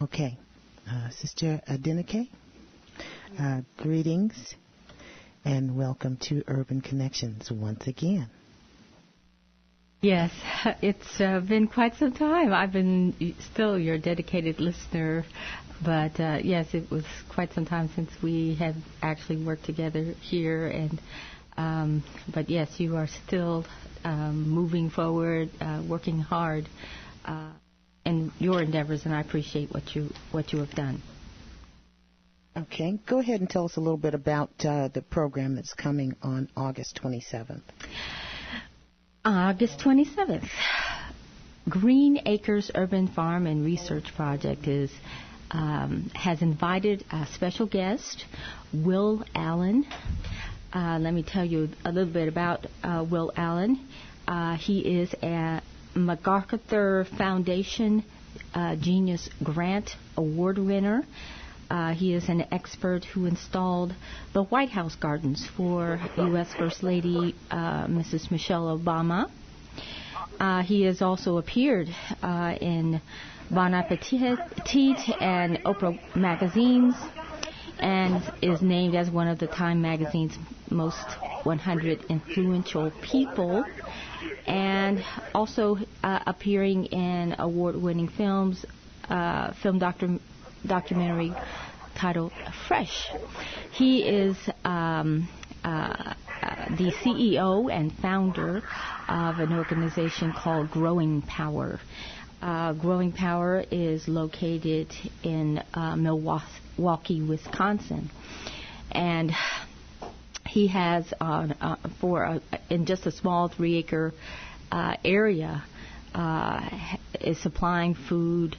Okay. Sister Adenike, greetings and welcome to Urban Connections once again. Yes, it's been quite some time. I've been still your dedicated listener, but yes, it was quite some time since we had actually worked together here. And but yes, you are still moving forward, working hard in your endeavors, and I appreciate what you have done. Okay, go ahead and tell us a little bit about the program that's coming on August 27th. August 27th, Green Acres Urban Farm and Research Project has invited a special guest, Will Allen. Let me tell you a little bit about Will Allen. He is a MacArthur Foundation Genius Grant Award winner. He is an expert who installed the White House gardens for U.S. First Lady Mrs. Michelle Obama. He has also appeared in Bon Appetit and Oprah magazines and is named as one of the Time magazine's most 100 influential people, and also appearing in award-winning films, documentary titled Fresh. He is the CEO and founder of an organization called Growing Power. Growing Power is located in Milwaukee, Wisconsin, and he has in just a small 3-acre area is supplying food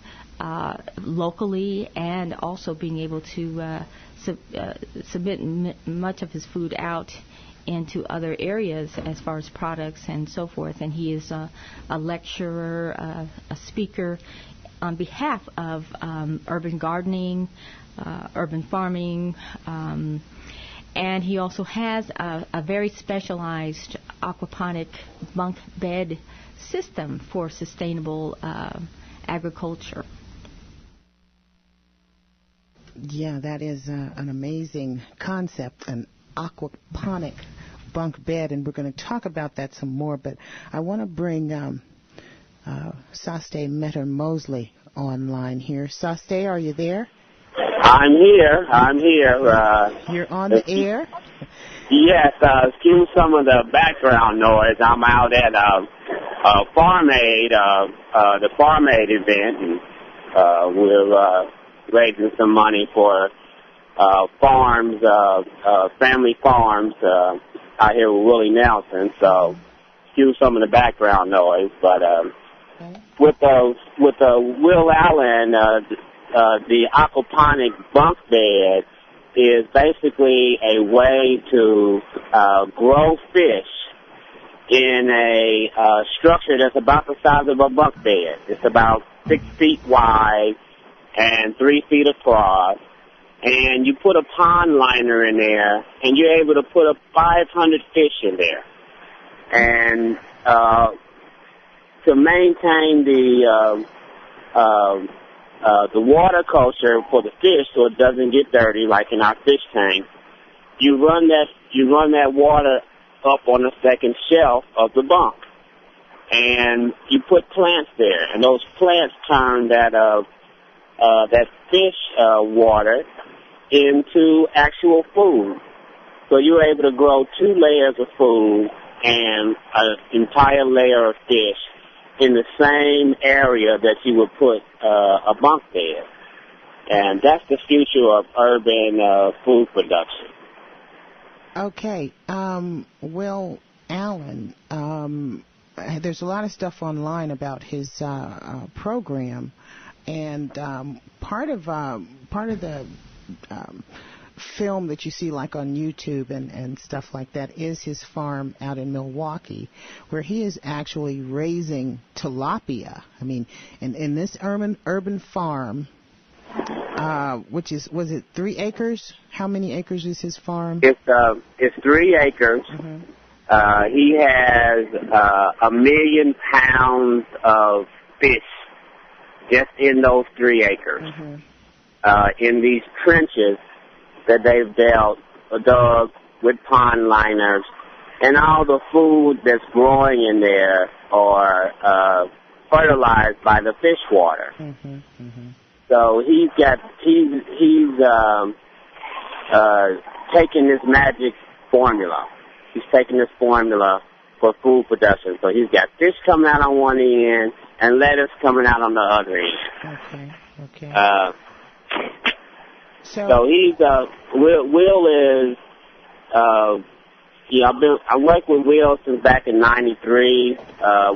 locally, and also being able to submit much of his food out into other areas as far as products and so forth. And he is a lecturer, a speaker on behalf of urban gardening, urban farming, and he also has a very specialized aquaponic bunk bed system for sustainable agriculture. Yeah, that is an amazing concept, an aquaponic bunk bed, and we're going to talk about that some more. But I want to bring Sasteh Metter-Mosley online here. Sasteh, are you there? I'm here. You're on the air? Yes, excuse some of the background noise. I'm out at Farm Aid, the Farm Aid event, and we're raising some money for farms, family farms out here with Willie Nelson. So excuse some of the background noise. But with Will Allen, the aquaponic bunk bed is basically a way to grow fish in a structure that's about the size of a bunk bed. It's about 6 feet wide and 3 feet across. And you put a pond liner in there, and you're able to put 500 fish in there. And to maintain the water culture for the fish, so it doesn't get dirty like in our fish tank, you run that water up on the second shelf of the bunk, and you put plants there, and those plants turn that fish water into actual food. So you're able to grow 2 layers of food and an entire layer of fish in the same area that you would put a bunk bed. And that's the future of urban food production. Okay. Will Allen, there's a lot of stuff online about his program, and part of the film that you see like on YouTube and stuff like that is his farm out in Milwaukee, where he is actually raising tilapia. I mean, in this urban farm, which was it 3 acres? How many acres is his farm? It's 3 acres. Mm-hmm. He has 1 million pounds of fish just in those 3 acres, in these trenches that they've dug with pond liners, and all the food that's growing in there are fertilized by the fish water. So he's taking this magic formula. He's taking this formula for food production. So he's got fish coming out on one end and lettuce coming out on the other end. Okay. So he's Will is I worked with Will since back in '93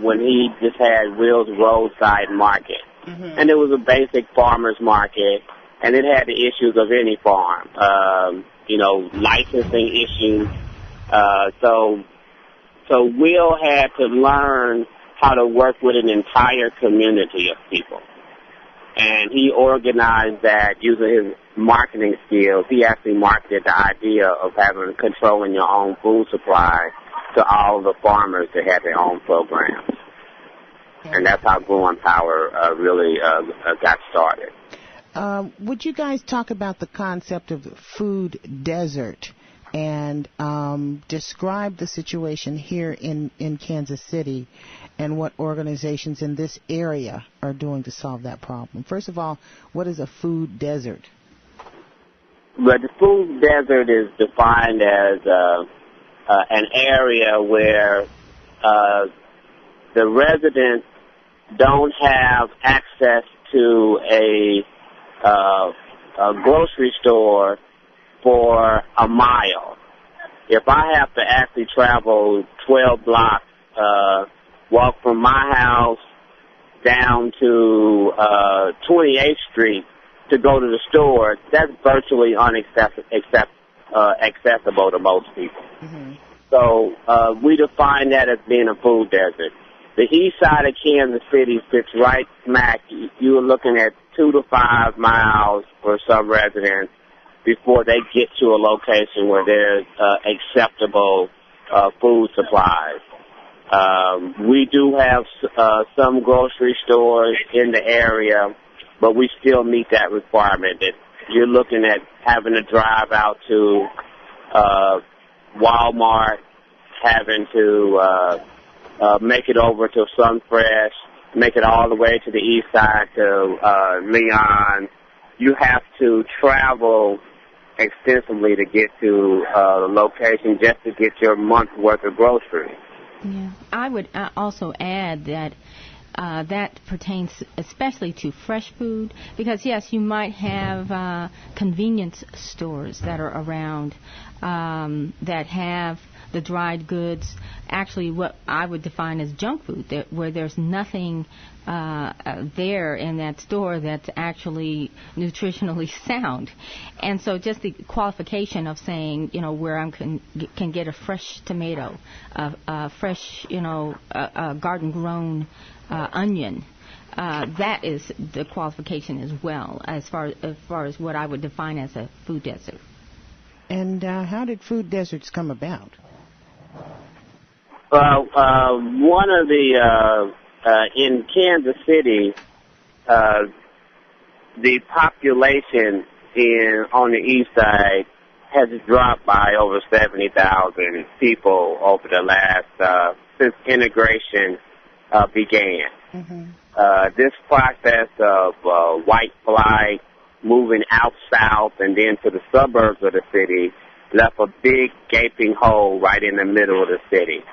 when he just had Will's roadside market, and it was a basic farmer's market, and it had the issues of any farm, licensing issues. So Will had to learn how to work with an entire community of people. And he organized that using his marketing skills. He actually marketed the idea of having controlling your own food supply to all of the farmers that had their own programs. And that's how Growing Power really got started. Would you guys talk about the concept of the food desert and describe the situation here in Kansas City and what organizations in this area are doing to solve that problem? First of all, what is a food desert? Well, the food desert is defined as an area where the residents don't have access to a grocery store for a mile. If I have to actually travel 12 blocks, walk from my house down to 28th Street to go to the store, that's virtually accessible to most people. So we define that as being a food desert. The east side of Kansas City sits right smack. You're looking at 2 to 5 miles for some residents before they get to a location where there's acceptable food supplies. We do have some grocery stores in the area, but we still meet that requirement that you're looking at having to drive out to Walmart, having to make it over to Sunfresh, make it all the way to the east side to Leon. You have to travel extensively to get to the location just to get your month's worth of groceries. Yeah, I would also add that that pertains especially to fresh food, because yes, you might have convenience stores that are around that have the dried goods, actually what I would define as junk food, where there's nothing there in that store that's actually nutritionally sound. And so just the qualification of saying, where I can get a fresh tomato, a fresh, a garden-grown onion, that is the qualification as well, as far as what I would define as a food desert. And how did food deserts come about? Well, one of the in Kansas City, the population on the east side has dropped by over 70,000 people over the last since integration began. This process of white flight moving out south and then to the suburbs of the city left a big gaping hole right in the middle of the city.